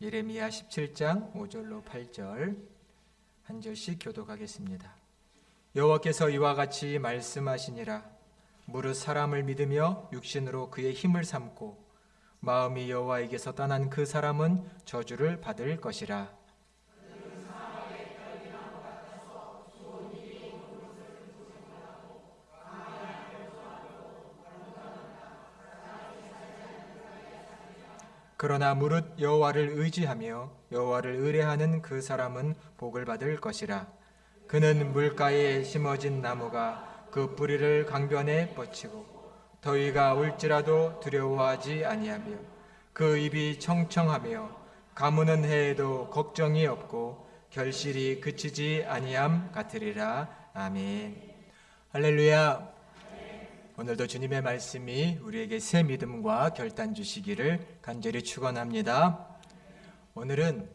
예레미야 17장 5절로 8절 한 절씩 교독하겠습니다. 여호와께서 이와 같이 말씀하시니라. 무릇 사람을 믿으며 육신으로 그의 힘을 삼고 마음이 여호와에게서 떠난 그 사람은 저주를 받을 것이라. 그러나 무릇 여호와를 의지하며 여호와를 의뢰하는 그 사람은 복을 받을 것이라. 그는 물가에 심어진 나무가 그 뿌리를 강변에 뻗치고 더위가 올지라도 두려워하지 아니하며 그 입이 청청하며 가무는 해에도 걱정이 없고 결실이 그치지 아니함 같으리라. 아멘. 할렐루야. 오늘도 주님의 말씀이 우리에게 새 믿음과 결단 주시기를 간절히 축원합니다. 오늘은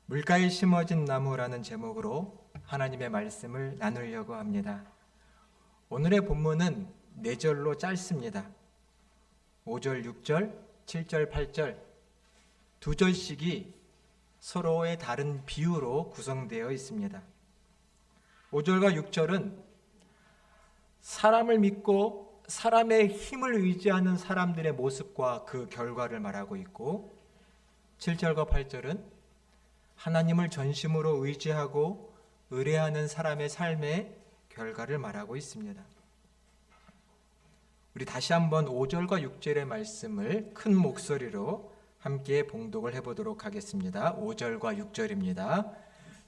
물가에 심어진 나무라는 제목으로 하나님의 말씀을 나누려고 합니다. 오늘의 본문은 4절로 짧습니다. 5절, 6절, 7절, 8절 2절씩이 서로의 다른 비유로 구성되어 있습니다. 5절과 6절은 사람을 믿고 사람의 힘을 의지하는 사람들의 모습과 그 결과를 말하고 있고, 7절과 8절은 하나님을 전심으로 의지하고 의뢰하는 사람의 삶의 결과를 말하고 있습니다. 우리 다시 한번 5절과 6절의 말씀을 큰 목소리로 함께 봉독을 해보도록 하겠습니다. 5절과 6절입니다.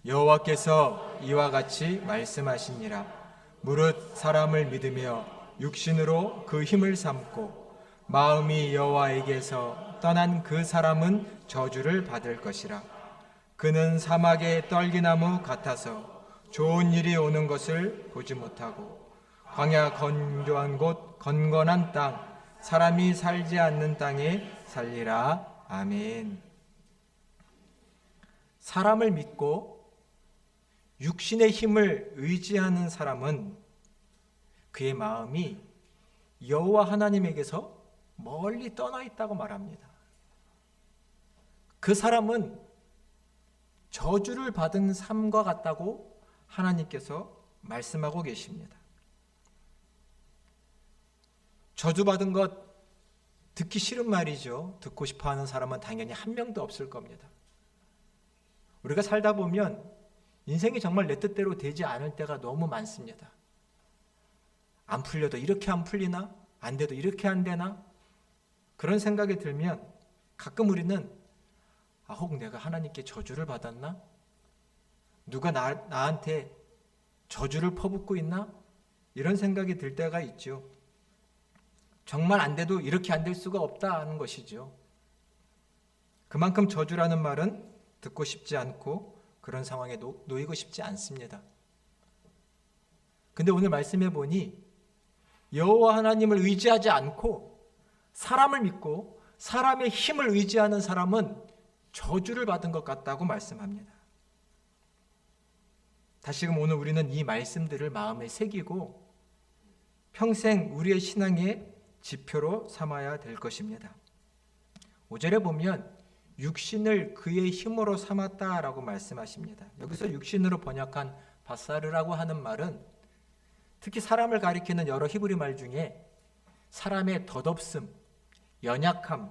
여호와께서 이와 같이 말씀하시니라. 무릇 사람을 믿으며 육신으로 그 힘을 삼고 마음이 여호와에게서 떠난 그 사람은 저주를 받을 것이라. 그는 사막의 떨기나무 같아서 좋은 일이 오는 것을 보지 못하고 광야 건조한 곳 건건한 땅 사람이 살지 않는 땅에 살리라. 아멘. 사람을 믿고 육신의 힘을 의지하는 사람은 그의 마음이 여호와 하나님에게서 멀리 떠나 있다고 말합니다. 그 사람은 저주를 받은 삶과 같다고 하나님께서 말씀하고 계십니다. 저주받은 것 듣기 싫은 말이죠. 듣고 싶어하는 사람은 당연히 한 명도 없을 겁니다. 우리가 살다 보면 인생이 정말 내 뜻대로 되지 않을 때가 너무 많습니다. 안 풀려도 이렇게 안 풀리나? 안 돼도 이렇게 안 되나? 그런 생각이 들면 가끔 우리는 혹 내가 하나님께 저주를 받았나? 누가 나한테 저주를 퍼붓고 있나? 이런 생각이 들 때가 있죠. 정말 안 돼도 이렇게 안 될 수가 없다는 것이죠. 그만큼 저주라는 말은 듣고 싶지 않고 그런 상황에 놓이고 싶지 않습니다. 근데 오늘 말씀해 보니 여호와 하나님을 의지하지 않고 사람을 믿고 사람의 힘을 의지하는 사람은 저주를 받은 것 같다고 말씀합니다. 다시금 오늘 우리는 이 말씀들을 마음에 새기고 평생 우리의 신앙의 지표로 삼아야 될 것입니다. 5절에 보면 육신을 그의 힘으로 삼았다라고 말씀하십니다. 여기서 육신으로 번역한 바사르라고 하는 말은 특히 사람을 가리키는 여러 히브리 말 중에 사람의 덧없음, 연약함,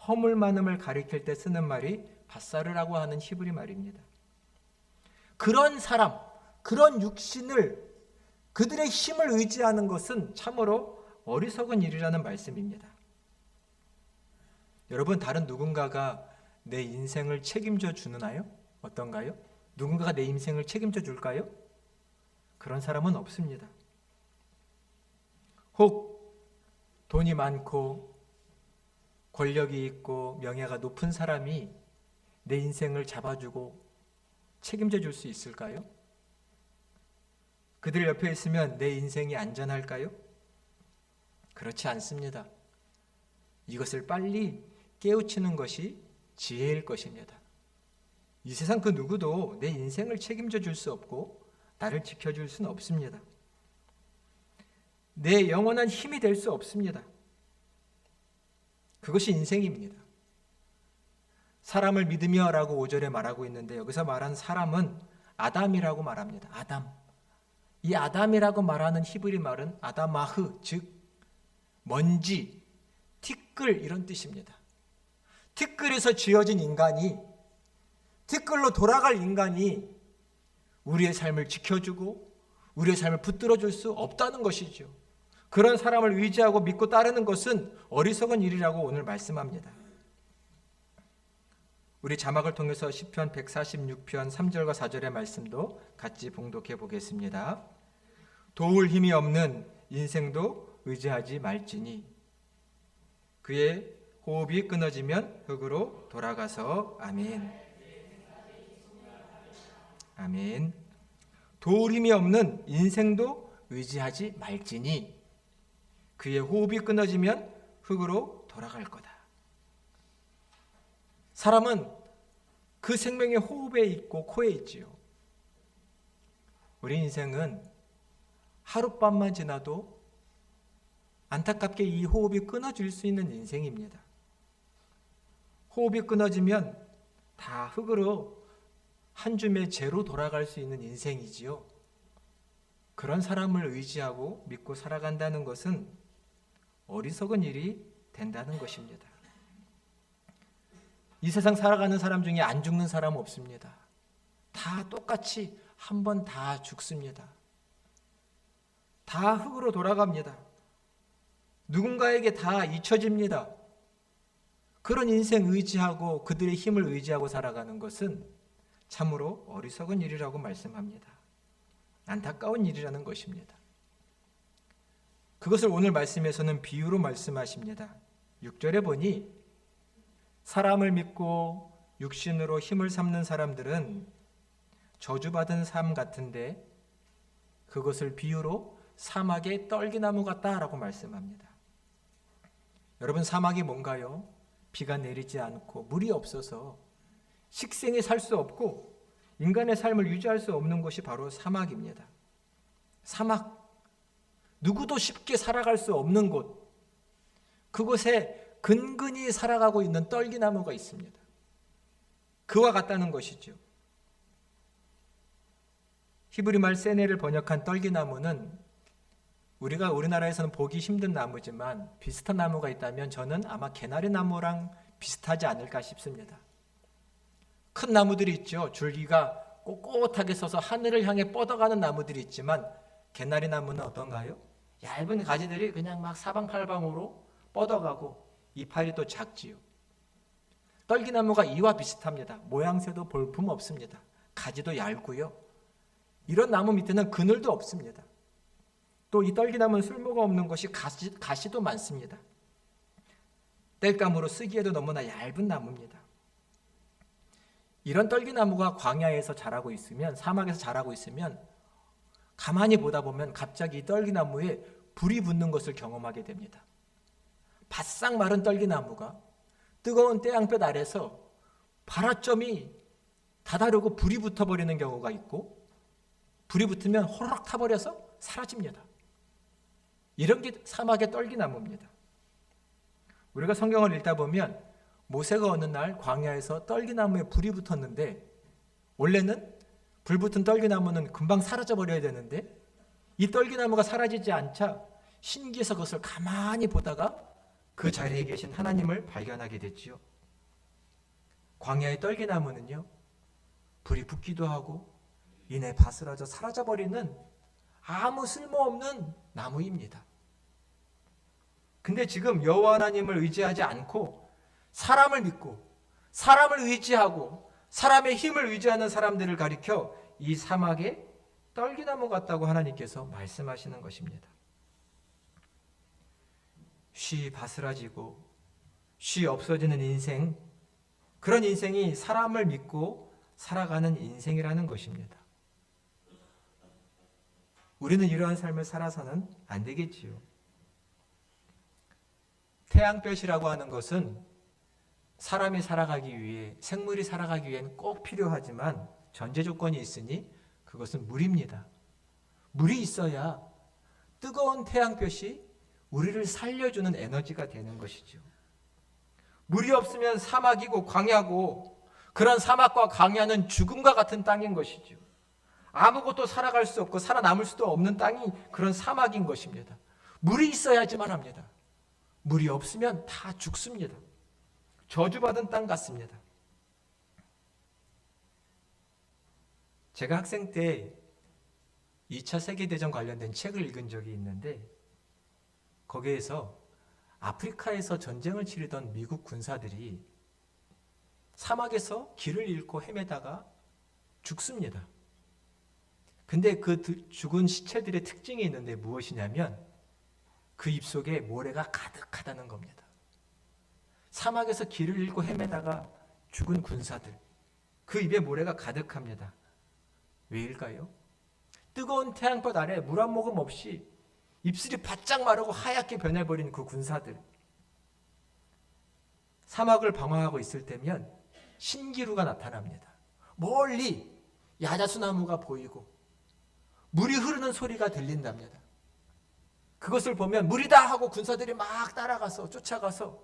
허물 많음을 가리킬 때 쓰는 말이 바사르라고 하는 히브리 말입니다. 그런 사람, 그런 육신을 그들의 힘을 의지하는 것은 참으로 어리석은 일이라는 말씀입니다. 여러분, 다른 누군가가 내 인생을 책임져 주나요? 어떤가요? 누군가가 내 인생을 책임져 줄까요? 그런 사람은 없습니다. 혹 돈이 많고 권력이 있고 명예가 높은 사람이 내 인생을 잡아주고 책임져 줄 수 있을까요? 그들 옆에 있으면 내 인생이 안전할까요? 그렇지 않습니다. 이것을 빨리 깨우치는 것이 지혜일 것입니다. 이 세상 그 누구도 내 인생을 책임져 줄 수 없고 나를 지켜줄 수는 없습니다. 내 영원한 힘이 될 수 없습니다. 그것이 인생입니다. 사람을 믿으며라고 5절에 말하고 있는데 여기서 말하는 사람은 아담이라고 말합니다. 아담. 이 아담이라고 말하는 히브리 말은 아다마흐, 즉 먼지, 티끌 이런 뜻입니다. 티끌에서 지어진 인간이, 티끌로 돌아갈 인간이 우리의 삶을 지켜주고 우리의 삶을 붙들어줄 수 없다는 것이죠. 그런 사람을 의지하고 믿고 따르는 것은 어리석은 일이라고 오늘 말씀합니다. 우리 자막을 통해서 시편 146편 3절과 4절의 말씀도 같이 봉독해 보겠습니다. 도울 힘이 없는 인생도 의지하지 말지니 그의 호흡이 끊어지면 흙으로 돌아가서 아멘. 아멘. 도울 힘이 없는 인생도 의지하지 말지니 그의 호흡이 끊어지면 흙으로 돌아갈 거다. 사람은 그 생명의 호흡에 있고 코에 있지요. 우리 인생은 하룻밤만 지나도 안타깝게 이 호흡이 끊어질 수 있는 인생입니다. 호흡이 끊어지면 다 흙으로 한 줌의 재로 돌아갈 수 있는 인생이지요. 그런 사람을 의지하고 믿고 살아간다는 것은 어리석은 일이 된다는 것입니다. 이 세상 살아가는 사람 중에 안 죽는 사람 없습니다. 다 똑같이 한 번 다 죽습니다. 다 흙으로 돌아갑니다. 누군가에게 다 잊혀집니다. 그런 인생 의지하고 그들의 힘을 의지하고 살아가는 것은 참으로 어리석은 일이라고 말씀합니다. 안타까운 일이라는 것입니다. 그것을 오늘 말씀에서는 비유로 말씀하십니다. 6절에 보니 사람을 믿고 육신으로 힘을 삼는 사람들은 저주받은 삶 같은데 그것을 비유로 사막의 떨기나무 같다라고 말씀합니다. 여러분, 사막이 뭔가요? 비가 내리지 않고 물이 없어서 식생이 살 수 없고 인간의 삶을 유지할 수 없는 곳이 바로 사막입니다. 사막, 누구도 쉽게 살아갈 수 없는 곳, 그곳에 근근히 살아가고 있는 떨기나무가 있습니다. 그와 같다는 것이죠. 히브리 말 세네를 번역한 떨기나무는 우리가 우리나라에서는 보기 힘든 나무지만 비슷한 나무가 있다면 저는 아마 개나리 나무랑 비슷하지 않을까 싶습니다. 큰 나무들이 있죠. 줄기가 꼿꼿하게 서서 하늘을 향해 뻗어가는 나무들이 있지만 개나리 나무는 어떤가요? 얇은 가지들이 그냥 막 사방팔방으로 뻗어가고 이파리 또 작지요. 떨기나무가 이와 비슷합니다. 모양새도 볼품 없습니다. 가지도 얇고요. 이런 나무 밑에는 그늘도 없습니다. 또 이 떨기나무는 쓸모가 없는 것이 가시도 많습니다. 땔감으로 쓰기에도 너무나 얇은 나무입니다. 이런 떨기나무가 광야에서 자라고 있으면, 사막에서 자라고 있으면 가만히 보다 보면 갑자기 이 떨기나무에 불이 붙는 것을 경험하게 됩니다. 바싹 마른 떨기나무가 뜨거운 태양볕 아래서 발화점이 다다르고 불이 붙어버리는 경우가 있고, 불이 붙으면 호로록 타버려서 사라집니다. 이런 게 사막의 떨기나무입니다. 우리가 성경을 읽다 보면 모세가 어느 날 광야에서 떨기나무에 불이 붙었는데, 원래는 불 붙은 떨기나무는 금방 사라져버려야 되는데 이 떨기나무가 사라지지 않자 신기해서 그것을 가만히 보다가 그 자리에 계신 하나님을 발견하게 됐지요. 광야의 떨기나무는요, 불이 붙기도 하고 이내 바스라져 사라져버리는 아무 쓸모없는 나무입니다. 근데 지금 여호와 하나님을 의지하지 않고 사람을 믿고 사람을 의지하고 사람의 힘을 의지하는 사람들을 가리켜 이 사막에 떨기나무 같다고 하나님께서 말씀하시는 것입니다. 쉬 바스라지고 쉬 없어지는 인생, 그런 인생이 사람을 믿고 살아가는 인생이라는 것입니다. 우리는 이러한 삶을 살아서는 안 되겠지요. 태양볕이라고 하는 것은 사람이 살아가기 위해, 생물이 살아가기 위해는 꼭 필요하지만 전제 조건이 있으니 그것은 물입니다. 물이 있어야 뜨거운 태양볕이 우리를 살려주는 에너지가 되는 것이죠. 물이 없으면 사막이고 광야고, 그런 사막과 광야는 죽음과 같은 땅인 것이죠. 아무것도 살아갈 수 없고 살아남을 수도 없는 땅이 그런 사막인 것입니다. 물이 있어야지만 합니다. 물이 없으면 다 죽습니다. 저주받은 땅 같습니다. 제가 학생 때 2차 세계대전 관련된 책을 읽은 적이 있는데, 거기에서 아프리카에서 전쟁을 치르던 미국 군사들이 사막에서 길을 잃고 헤매다가 죽습니다. 근데 그 죽은 시체들의 특징이 있는데 무엇이냐면 그 입속에 모래가 가득하다는 겁니다. 사막에서 길을 잃고 헤매다가 죽은 군사들, 그 입에 모래가 가득합니다. 왜일까요? 뜨거운 태양볕 아래 물 한 모금 없이 입술이 바짝 마르고 하얗게 변해버린 그 군사들, 사막을 방황하고 있을 때면 신기루가 나타납니다. 멀리 야자수나무가 보이고 물이 흐르는 소리가 들린답니다. 그것을 보면 물이다 하고 군사들이 막 따라가서 쫓아가서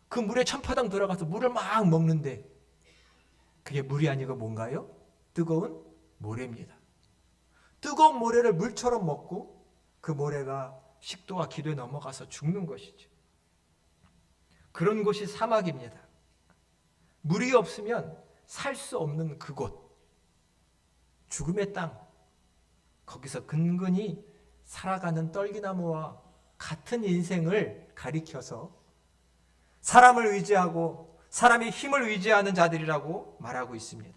그 물에 천파당 들어가서 물을 막 먹는데, 그게 물이 아니고 뭔가요? 뜨거운 모래입니다. 뜨거운 모래를 물처럼 먹고 그 모래가 식도와 기도에 넘어가서 죽는 것이죠. 그런 곳이 사막입니다. 물이 없으면 살 수 없는 그곳, 죽음의 땅, 거기서 근근히 살아가는 떨기나무와 같은 인생을 가리켜서 사람을 의지하고 사람의 힘을 의지하는 자들이라고 말하고 있습니다.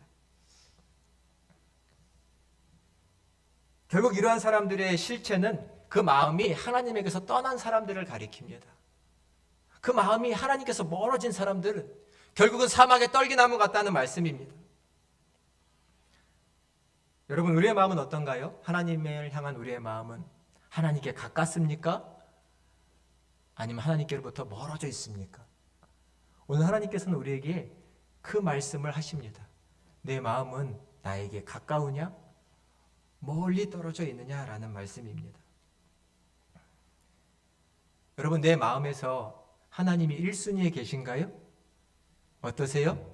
결국 이러한 사람들의 실체는 그 마음이 하나님에게서 떠난 사람들을 가리킵니다. 그 마음이 하나님께서 멀어진 사람들은 결국은 사막의 떨기나무 같다는 말씀입니다. 여러분, 우리의 마음은 어떤가요? 하나님을 향한 우리의 마음은 하나님께 가깝습니까? 아니면 하나님께로부터 멀어져 있습니까? 오늘 하나님께서는 우리에게 그 말씀을 하십니다. 내 마음은 나에게 가까우냐? 멀리 떨어져 있느냐라는 말씀입니다. 여러분, 내 마음에서 하나님이 1순위에 계신가요? 어떠세요?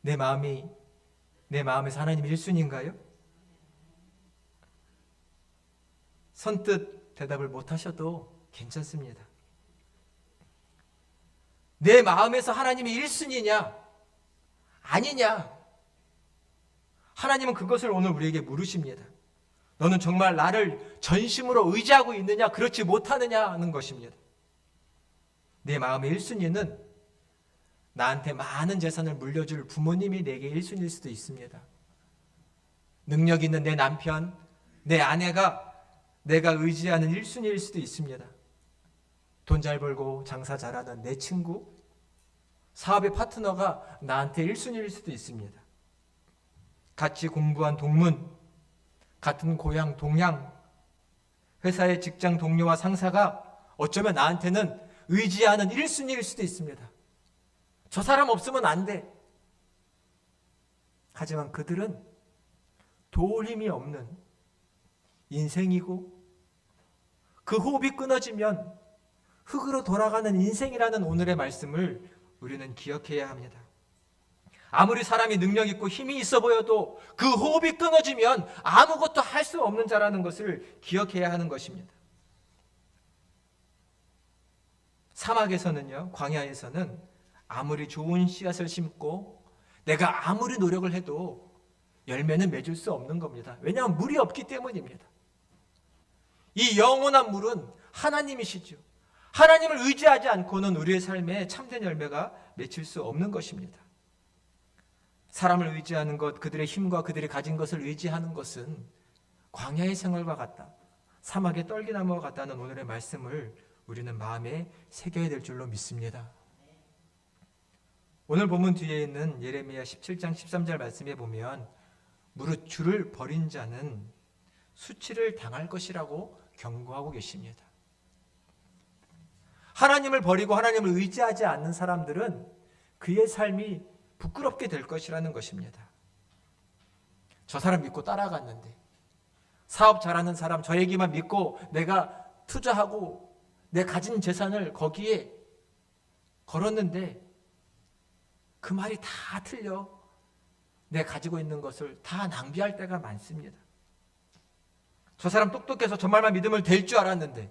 내 마음에서 하나님이 1순위인가요? 선뜻 대답을 못하셔도 괜찮습니다. 내 마음에서 하나님이 1순위냐 아니냐, 하나님은 그것을 오늘 우리에게 물으십니다. 너는 정말 나를 전심으로 의지하고 있느냐, 그렇지 못하느냐 하는 것입니다. 내 마음의 1순위는 나한테 많은 재산을 물려줄 부모님이 내게 1순위일 수도 있습니다. 능력 있는 내 남편, 내 아내가 내가 의지하는 1순위일 수도 있습니다. 돈 잘 벌고 장사 잘하는 내 친구, 사업의 파트너가 나한테 1순위일 수도 있습니다. 같이 공부한 동문, 같은 고향 동향, 회사의 직장 동료와 상사가 어쩌면 나한테는 의지하는 1순위일 수도 있습니다. 저 사람 없으면 안 돼. 하지만 그들은 도울 힘이 없는 인생이고, 그 호흡이 끊어지면 흙으로 돌아가는 인생이라는 오늘의 말씀을 우리는 기억해야 합니다. 아무리 사람이 능력 있고 힘이 있어 보여도 그 호흡이 끊어지면 아무것도 할 수 없는 자라는 것을 기억해야 하는 것입니다. 사막에서는요, 광야에서는 아무리 좋은 씨앗을 심고 내가 아무리 노력을 해도 열매는 맺을 수 없는 겁니다. 왜냐하면 물이 없기 때문입니다. 이 영원한 물은 하나님이시죠. 하나님을 의지하지 않고는 우리의 삶에 참된 열매가 맺힐 수 없는 것입니다. 사람을 의지하는 것, 그들의 힘과 그들이 가진 것을 의지하는 것은 광야의 생활과 같다, 사막의 떨기나무와 같다는 오늘의 말씀을 우리는 마음에 새겨야 될 줄로 믿습니다. 오늘 본문 뒤에 있는 예레미야 17장 13절 말씀에 보면 무릇 주를 버린 자는 수치를 당할 것이라고 경고하고 계십니다. 하나님을 버리고 하나님을 의지하지 않는 사람들은 그의 삶이 부끄럽게 될 것이라는 것입니다. 저 사람 믿고 따라갔는데, 사업 잘하는 사람 저 얘기만 믿고 내가 투자하고 내 가진 재산을 거기에 걸었는데 그 말이 다 틀려. 내 가지고 있는 것을 다 낭비할 때가 많습니다. 저 사람 똑똑해서 저 말만 믿으면 될 줄 알았는데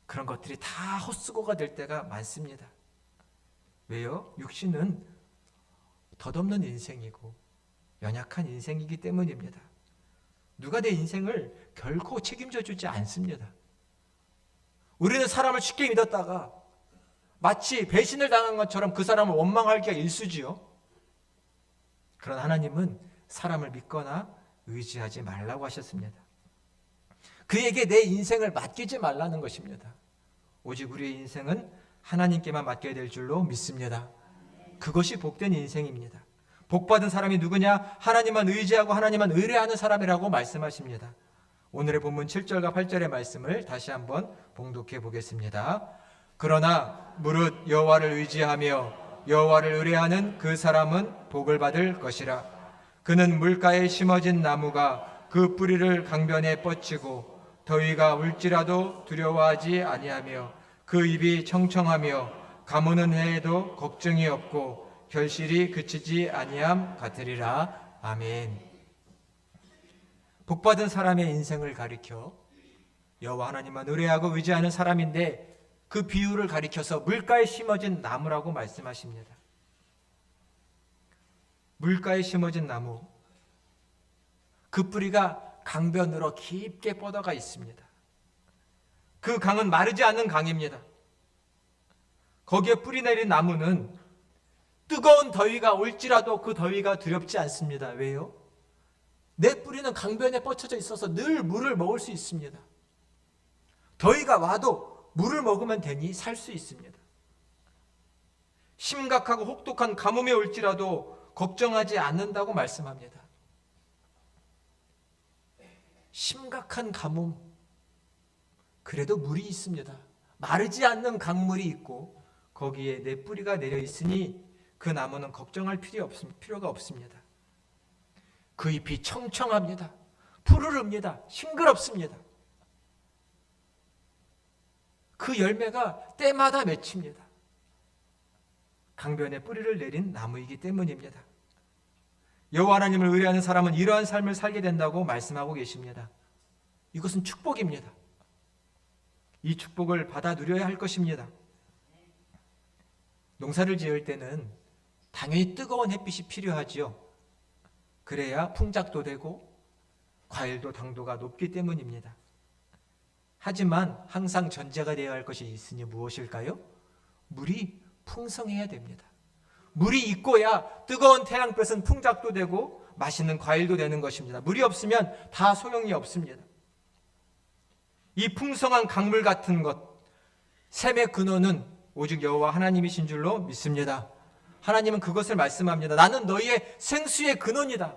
그런 것들이 다 헛수고가 될 때가 많습니다. 왜요? 육신은 덧없는 인생이고 연약한 인생이기 때문입니다. 누가 내 인생을 결코 책임져 주지 않습니다. 우리는 사람을 쉽게 믿었다가 마치 배신을 당한 것처럼 그 사람을 원망하기가 일쑤지요. 그러나 하나님은 사람을 믿거나 의지하지 말라고 하셨습니다. 그에게 내 인생을 맡기지 말라는 것입니다. 오직 우리의 인생은 하나님께만 맡겨야 될 줄로 믿습니다. 그것이 복된 인생입니다. 복받은 사람이 누구냐? 하나님만 의지하고 하나님만 의뢰하는 사람이라고 말씀하십니다. 오늘의 본문 7절과 8절의 말씀을 다시 한번 봉독해 보겠습니다. 그러나 무릇 여호와를 의지하며 여호와를 의뢰하는 그 사람은 복을 받을 것이라. 그는 물가에 심어진 나무가 그 뿌리를 강변에 뻗치고 더위가 울지라도 두려워하지 아니하며 그 입이 청청하며 가무는 해에도 걱정이 없고 결실이 그치지 아니함 같으리라. 아멘. 복받은 사람의 인생을 가리켜 여호와 하나님만 의뢰하고 의지하는 사람인데 그 비유를 가리켜서 물가에 심어진 나무라고 말씀하십니다. 물가에 심어진 나무, 그 뿌리가 강변으로 깊게 뻗어가 있습니다. 그 강은 마르지 않는 강입니다. 거기에 뿌리 내린 나무는 뜨거운 더위가 올지라도 그 더위가 두렵지 않습니다. 왜요? 내 뿌리는 강변에 뻗쳐져 있어서 늘 물을 먹을 수 있습니다. 더위가 와도 물을 먹으면 되니 살 수 있습니다. 심각하고 혹독한 가뭄이 올지라도 걱정하지 않는다고 말씀합니다. 심각한 가뭄, 그래도 물이 있습니다. 마르지 않는 강물이 있고 거기에 내 뿌리가 내려 있으니 그 나무는 걱정할 필요가 없습니다. 그 잎이 청청합니다. 푸르릅니다. 싱그럽습니다. 그 열매가 때마다 맺힙니다. 강변에 뿌리를 내린 나무이기 때문입니다. 여호와 하나님을 의뢰하는 사람은 이러한 삶을 살게 된다고 말씀하고 계십니다. 이것은 축복입니다. 이 축복을 받아 누려야 할 것입니다. 농사를 지을 때는 당연히 뜨거운 햇빛이 필요하지요. 그래야 풍작도 되고 과일도 당도가 높기 때문입니다. 하지만 항상 전제가 되어야 할 것이 있으니 무엇일까요? 물이 풍성해야 됩니다. 물이 있고야 뜨거운 태양볕은 풍작도 되고 맛있는 과일도 되는 것입니다. 물이 없으면 다 소용이 없습니다. 이 풍성한 강물 같은 것, 샘의 근원은 오직 여호와 하나님이신 줄로 믿습니다. 하나님은 그것을 말씀합니다. 나는 너희의 생수의 근원이다.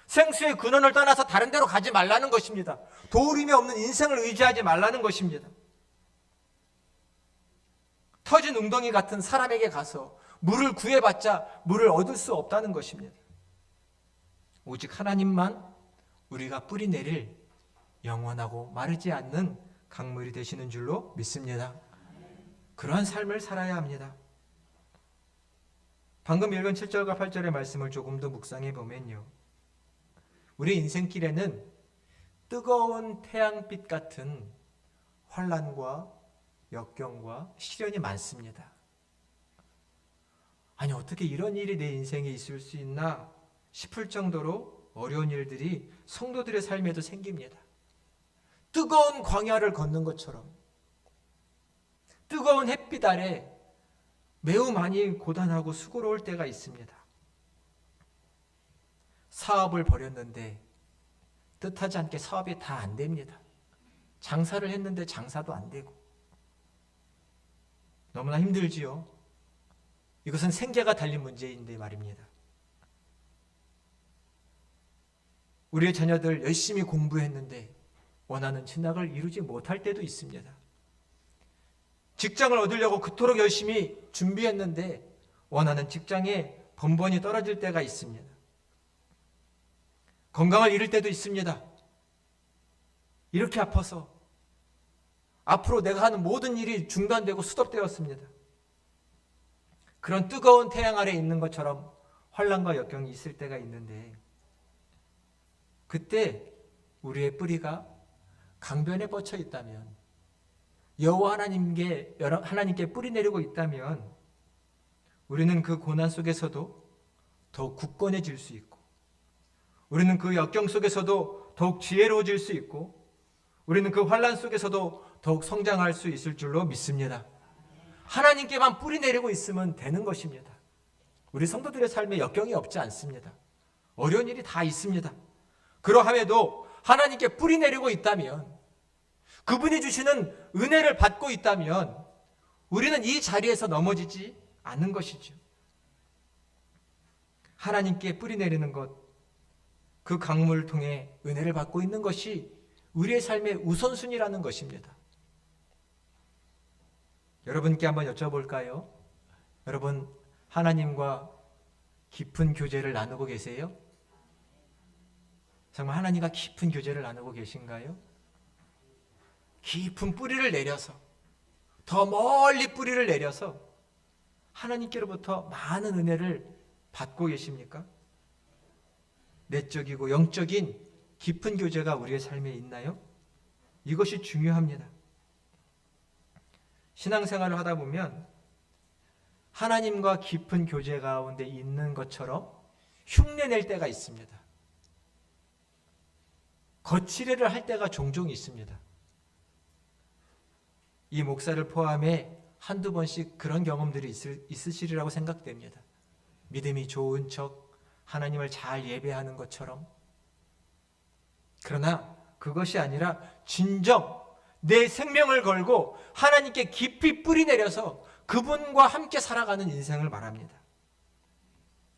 생수의 근원을 떠나서 다른 데로 가지 말라는 것입니다. 도우림이 없는 인생을 의지하지 말라는 것입니다. 터진 웅덩이 같은 사람에게 가서 물을 구해봤자 물을 얻을 수 없다는 것입니다. 오직 하나님만 우리가 뿌리 내릴 영원하고 마르지 않는 강물이 되시는 줄로 믿습니다. 그러한 삶을 살아야 합니다. 방금 읽은 7절과 8절의 말씀을 조금 더 묵상해 보면요, 우리 인생길에는 뜨거운 태양빛 같은 환난과 역경과 시련이 많습니다. 아니, 어떻게 이런 일이 내 인생에 있을 수 있나 싶을 정도로 어려운 일들이 성도들의 삶에도 생깁니다. 뜨거운 광야를 걷는 것처럼 뜨거운 햇빛 아래 매우 많이 고단하고 수고로울 때가 있습니다. 사업을 벌였는데 뜻하지 않게 사업이 다 안 됩니다. 장사를 했는데 장사도 안 되고 너무나 힘들지요. 이것은 생계가 달린 문제인데 말입니다. 우리의 자녀들 열심히 공부했는데 원하는 진학을 이루지 못할 때도 있습니다. 직장을 얻으려고 그토록 열심히 준비했는데 원하는 직장에 번번이 떨어질 때가 있습니다. 건강을 잃을 때도 있습니다. 이렇게 아파서 앞으로 내가 하는 모든 일이 중단되고 스톱되었습니다. 그런 뜨거운 태양 아래 있는 것처럼 환난과 역경이 있을 때가 있는데, 그때 우리의 뿌리가 강변에 뻗쳐 있다면, 여호와 하나님께 뿌리 내리고 있다면, 우리는 그 고난 속에서도 더욱 굳건해질 수 있고, 우리는 그 역경 속에서도 더욱 지혜로워질 수 있고, 우리는 그 환난 속에서도 더욱 성장할 수 있을 줄로 믿습니다. 하나님께만 뿌리 내리고 있으면 되는 것입니다. 우리 성도들의 삶에 역경이 없지 않습니다. 어려운 일이 다 있습니다. 그러함에도 하나님께 뿌리 내리고 있다면, 그분이 주시는 은혜를 받고 있다면 우리는 이 자리에서 넘어지지 않는 것이죠. 하나님께 뿌리 내리는 것, 그 강물을 통해 은혜를 받고 있는 것이 우리의 삶의 우선순위라는 것입니다. 여러분께 한번 여쭤볼까요? 여러분, 하나님과 깊은 교제를 나누고 계세요? 정말 하나님과 깊은 교제를 나누고 계신가요? 깊은 뿌리를 내려서, 더 멀리 뿌리를 내려서 하나님께로부터 많은 은혜를 받고 계십니까? 내적이고 영적인 깊은 교제가 우리의 삶에 있나요? 이것이 중요합니다. 신앙생활을 하다 보면 하나님과 깊은 교제 가운데 있는 것처럼 흉내낼 때가 있습니다. 거칠애를 할 때가 종종 있습니다. 이 목사를 포함해 한두 번씩 그런 경험들이 있으시리라고 생각됩니다. 믿음이 좋은 척 하나님을 잘 예배하는 것처럼. 그러나 그것이 아니라 진정 내 생명을 걸고 하나님께 깊이 뿌리 내려서 그분과 함께 살아가는 인생을 말합니다.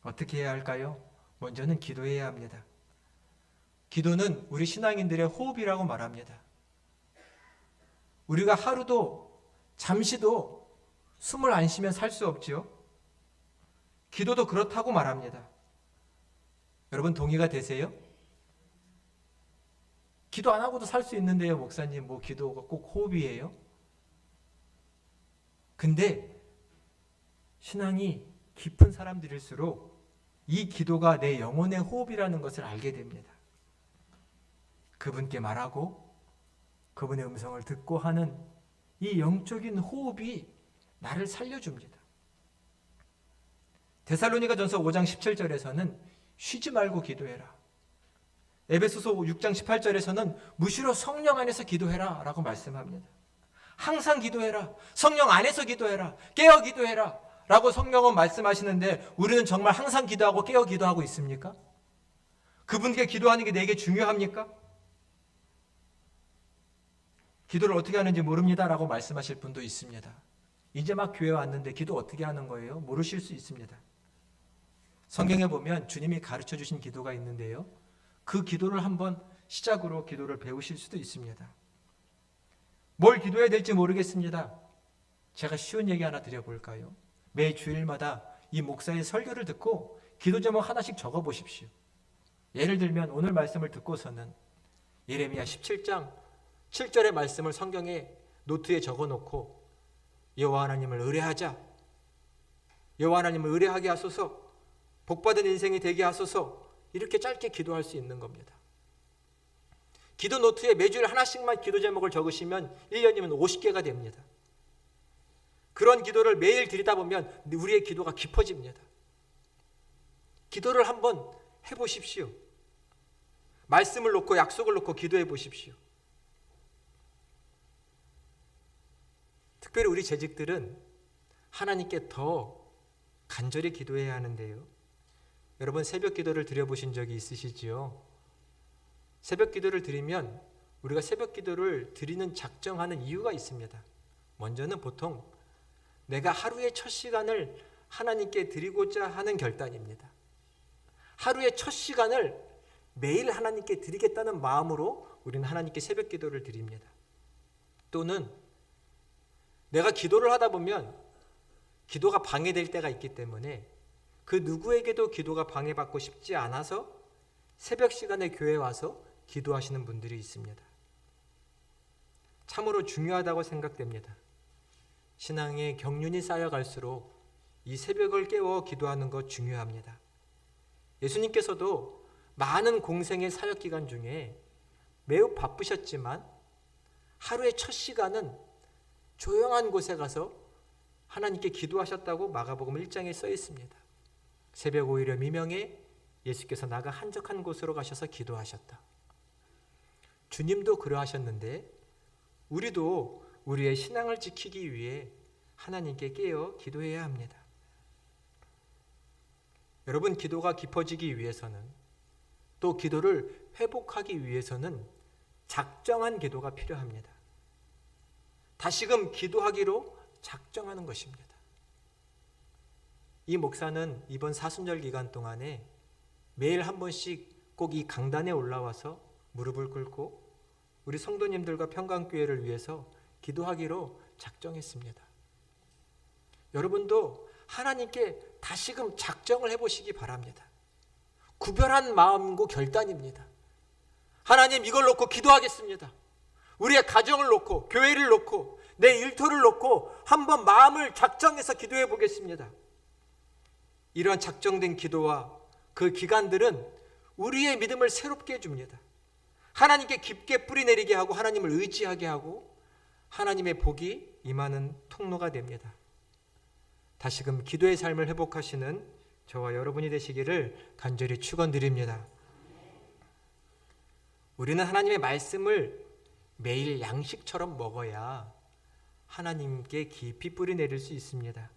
어떻게 해야 할까요? 먼저는 기도해야 합니다. 기도는 우리 신앙인들의 호흡이라고 말합니다. 우리가 하루도 잠시도 숨을 안 쉬면 살 수 없지요. 기도도 그렇다고 말합니다. 여러분 동의가 되세요? 기도 안 하고도 살 수 있는데요, 목사님. 뭐 기도가 꼭 호흡이에요? 근데 신앙이 깊은 사람들일수록 이 기도가 내 영혼의 호흡이라는 것을 알게 됩니다. 그분께 말하고 그분의 음성을 듣고 하는 이 영적인 호흡이 나를 살려줍니다. 데살로니가전서 5장 17절에서는 쉬지 말고 기도해라. 에베소서 6장 18절에서는 무시로 성령 안에서 기도해라 라고 말씀합니다. 항상 기도해라. 성령 안에서 기도해라. 깨어 기도해라 라고 성령은 말씀하시는데, 우리는 정말 항상 기도하고 깨어 기도하고 있습니까? 그분께 기도하는 게 내게 중요합니까? 기도를 어떻게 하는지 모릅니다 라고 말씀하실 분도 있습니다. 이제 막 교회 왔는데 기도 어떻게 하는 거예요? 모르실 수 있습니다. 성경에 보면 주님이 가르쳐 주신 기도가 있는데요, 그 기도를 한번 시작으로 기도를 배우실 수도 있습니다. 뭘 기도해야 될지 모르겠습니다. 제가 쉬운 얘기 하나 드려볼까요? 매 주일마다 이 목사의 설교를 듣고 기도 제목 하나씩 적어보십시오. 예를 들면 오늘 말씀을 듣고서는 예레미야 17장 7절의 말씀을 성경에 노트에 적어놓고 여호와 하나님을 의뢰하자, 여호와 하나님을 의뢰하게 하소서, 복받은 인생이 되게 하소서, 이렇게 짧게 기도할 수 있는 겁니다. 기도 노트에 매주일 하나씩만 기도 제목을 적으시면 1년이면 50개가 됩니다. 그런 기도를 매일 드리다 보면 우리의 기도가 깊어집니다. 기도를 한번 해보십시오. 말씀을 놓고 약속을 놓고 기도해 보십시오. 특별히 우리 재직들은 하나님께 더 간절히 기도해야 하는데요, 여러분 새벽 기도를 드려보신 적이 있으시지요? 새벽 기도를 드리면 우리가 새벽 기도를 드리는 작정하는 이유가 있습니다. 먼저는 보통 내가 하루의 첫 시간을 하나님께 드리고자 하는 결단입니다. 하루의 첫 시간을 매일 하나님께 드리겠다는 마음으로 우리는 하나님께 새벽 기도를 드립니다. 또는 내가 기도를 하다 보면 기도가 방해될 때가 있기 때문에 그 누구에게도 기도가 방해받고 싶지 않아서 새벽 시간에 교회에 와서 기도하시는 분들이 있습니다. 참으로 중요하다고 생각됩니다. 신앙의 경륜이 쌓여갈수록 이 새벽을 깨워 기도하는 것 중요합니다. 예수님께서도 많은 공생의 사역 기간 중에 매우 바쁘셨지만 하루의 첫 시간은 조용한 곳에 가서 하나님께 기도하셨다고 마가복음 1장에 써 있습니다. 새벽 오히려 미명에 예수께서 나가 한적한 곳으로 가셔서 기도하셨다. 주님도 그러하셨는데 우리도 우리의 신앙을 지키기 위해 하나님께 깨어 기도해야 합니다. 여러분, 기도가 깊어지기 위해서는, 또 기도를 회복하기 위해서는 작정한 기도가 필요합니다. 다시금 기도하기로 작정하는 것입니다. 이 목사는 이번 사순절 기간 동안에 매일 한 번씩 꼭 이 강단에 올라와서 무릎을 꿇고 우리 성도님들과 평강교회를 위해서 기도하기로 작정했습니다. 여러분도 하나님께 다시금 작정을 해보시기 바랍니다. 구별한 마음과 결단입니다. 하나님, 이걸 놓고 기도하겠습니다. 우리의 가정을 놓고, 교회를 놓고, 내 일터를 놓고 한번 마음을 작정해서 기도해 보겠습니다. 이러한 작정된 기도와 그 기간들은 우리의 믿음을 새롭게 해줍니다. 하나님께 깊게 뿌리내리게 하고 하나님을 의지하게 하고 하나님의 복이 임하는 통로가 됩니다. 다시금 기도의 삶을 회복하시는 저와 여러분이 되시기를 간절히 축원드립니다. 우리는 하나님의 말씀을 매일 양식처럼 먹어야 하나님께 깊이 뿌리내릴 수 있습니다.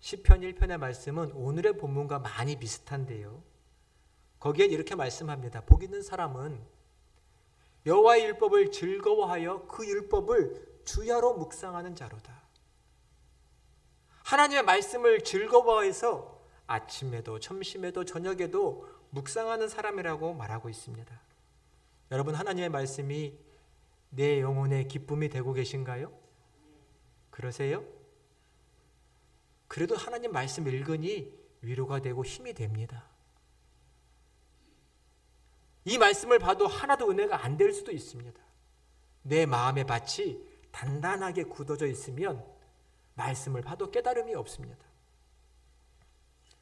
시편 1편의 말씀은 오늘의 본문과 많이 비슷한데요. 거기엔 이렇게 말씀합니다. 복 있는 사람은 여호와의 율법을 즐거워하여 그 율법을 주야로 묵상하는 자로다. 하나님의 말씀을 즐거워해서 아침에도 점심에도 저녁에도 묵상하는 사람이라고 말하고 있습니다. 여러분, 하나님의 말씀이 내 영혼의 기쁨이 되고 계신가요? 그러세요? 그래도 하나님 말씀 읽으니 위로가 되고 힘이 됩니다. 이 말씀을 봐도 하나도 은혜가 안 될 수도 있습니다. 내 마음의 밭이 단단하게 굳어져 있으면 말씀을 봐도 깨달음이 없습니다.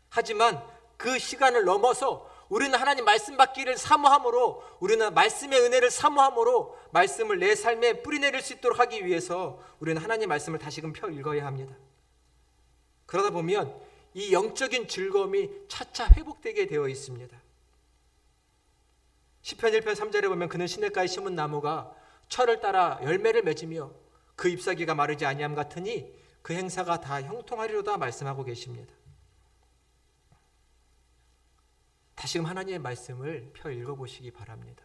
하지만 그 시간을 넘어서 우리는 하나님 말씀 받기를 사모함으로, 우리는 말씀의 은혜를 사모함으로 말씀을 내 삶에 뿌리내릴 수 있도록 하기 위해서 우리는 하나님 말씀을 다시금 펴 읽어야 합니다. 그러다 보면 이 영적인 즐거움이 차차 회복되게 되어 있습니다. 시편 1편 3절에 보면 그는 시냇가에 심은 나무가 철을 따라 열매를 맺으며 그 잎사귀가 마르지 아니함 같으니 그 행사가 다 형통하리로다 말씀하고 계십니다. 다시금 하나님의 말씀을 펴 읽어보시기 바랍니다.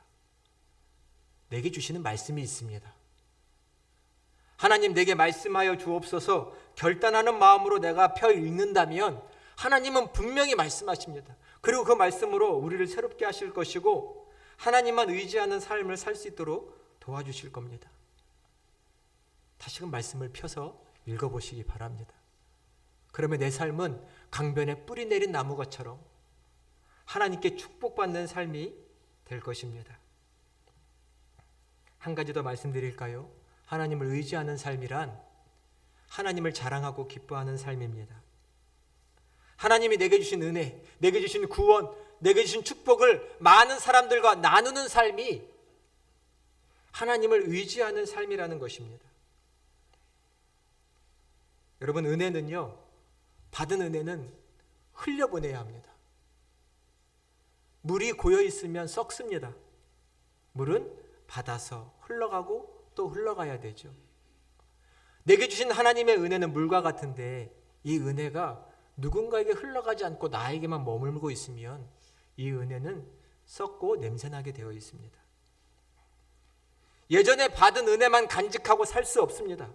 내게 주시는 말씀이 있습니다. 하나님, 내게 말씀하여 주옵소서 결단하는 마음으로 내가 펴 읽는다면 하나님은 분명히 말씀하십니다. 그리고 그 말씀으로 우리를 새롭게 하실 것이고 하나님만 의지하는 삶을 살 수 있도록 도와주실 겁니다. 다시금 말씀을 펴서 읽어보시기 바랍니다. 그러면 내 삶은 강변에 뿌리 내린 나무가처럼 하나님께 축복받는 삶이 될 것입니다. 한 가지 더 말씀드릴까요? 하나님을 의지하는 삶이란 하나님을 자랑하고 기뻐하는 삶입니다. 하나님이 내게 주신 은혜, 내게 주신 구원, 내게 주신 축복을 많은 사람들과 나누는 삶이 하나님을 의지하는 삶이라는 것입니다. 여러분, 은혜는요, 받은 은혜는 흘려보내야 합니다. 물이 고여 있으면 썩습니다. 물은 받아서 흘러가고 또 흘러가야 되죠. 내게 주신 하나님의 은혜는 물과 같은데 이 은혜가 누군가에게 흘러가지 않고 나에게만 머물고 있으면 이 은혜는 썩고 냄새나게 되어 있습니다. 예전에 받은 은혜만 간직하고 살 수 없습니다.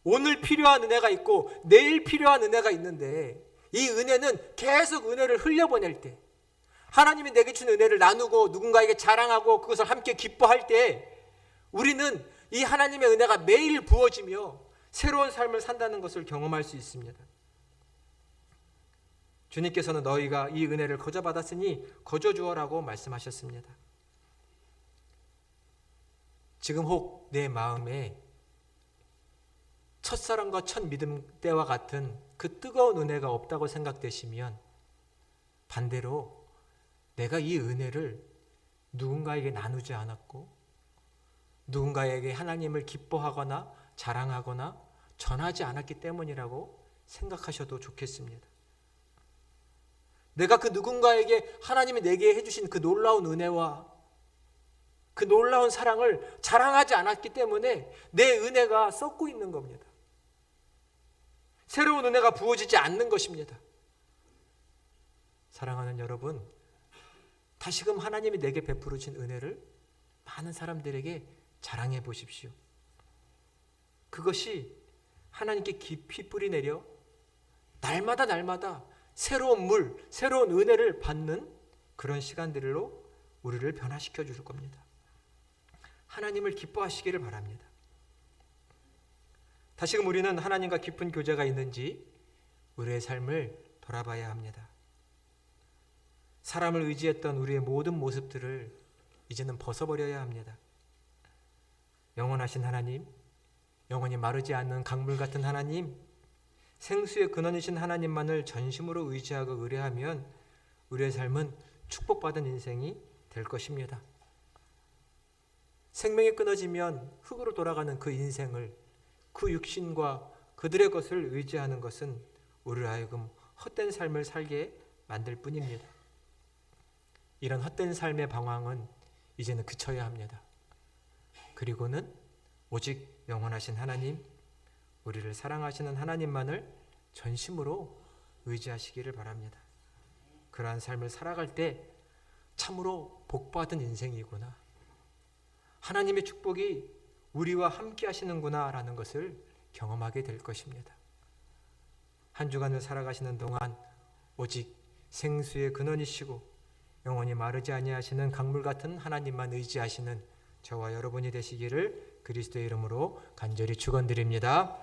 오늘 필요한 은혜가 있고 내일 필요한 은혜가 있는데 이 은혜는 계속 은혜를 흘려보낼 때, 하나님이 내게 준 은혜를 나누고 누군가에게 자랑하고 그것을 함께 기뻐할 때 우리는 이 하나님의 은혜가 매일 부어지며 새로운 삶을 산다는 것을 경험할 수 있습니다. 주님께서는 너희가 이 은혜를 거저 받았으니 거저 주어라고 말씀하셨습니다. 지금 혹 내 마음에 첫사랑과 첫 믿음 때와 같은 그 뜨거운 은혜가 없다고 생각되시면 반대로 내가 이 은혜를 누군가에게 나누지 않았고 누군가에게 하나님을 기뻐하거나 자랑하거나 전하지 않았기 때문이라고 생각하셔도 좋겠습니다. 내가 그 누군가에게 하나님이 내게 해주신 그 놀라운 은혜와 그 놀라운 사랑을 자랑하지 않았기 때문에 내 은혜가 썩고 있는 겁니다. 새로운 은혜가 부어지지 않는 것입니다. 사랑하는 여러분, 다시금 하나님이 내게 베풀어 주신 은혜를 많은 사람들에게 자랑해 보십시오. 그것이 하나님께 깊이 뿌리내려 날마다 새로운 물, 새로운 은혜를 받는 그런 시간들로 우리를 변화시켜 줄 겁니다. 하나님을 기뻐하시기를 바랍니다. 다시금 우리는 하나님과 깊은 교제가 있는지 우리의 삶을 돌아봐야 합니다. 사람을 의지했던 우리의 모든 모습들을 이제는 벗어버려야 합니다. 영원하신 하나님, 영원히 마르지 않는 강물 같은 하나님, 생수의 근원이신 하나님만을 전심으로 의지하고 의뢰하면 우리의 삶은 축복받은 인생이 될 것입니다. 생명이 끊어지면 흙으로 돌아가는 그 인생을, 그 육신과 그들의 것을 의지하는 것은 우리를 하여금 헛된 삶을 살게 만들 뿐입니다. 이런 헛된 삶의 방황은 이제는 그쳐야 합니다. 그리고는 오직 영원하신 하나님, 우리를 사랑하시는 하나님만을 전심으로 의지하시기를 바랍니다. 그러한 삶을 살아갈 때 참으로 복받은 인생이구나, 하나님의 축복이 우리와 함께 하시는구나 라는 것을 경험하게 될 것입니다. 한 주간을 살아가시는 동안 오직 생수의 근원이시고 영원히 마르지 아니하시는 강물 같은 하나님만 의지하시는 저와 여러분이 되시기를 그리스도의 이름으로 간절히 축원드립니다.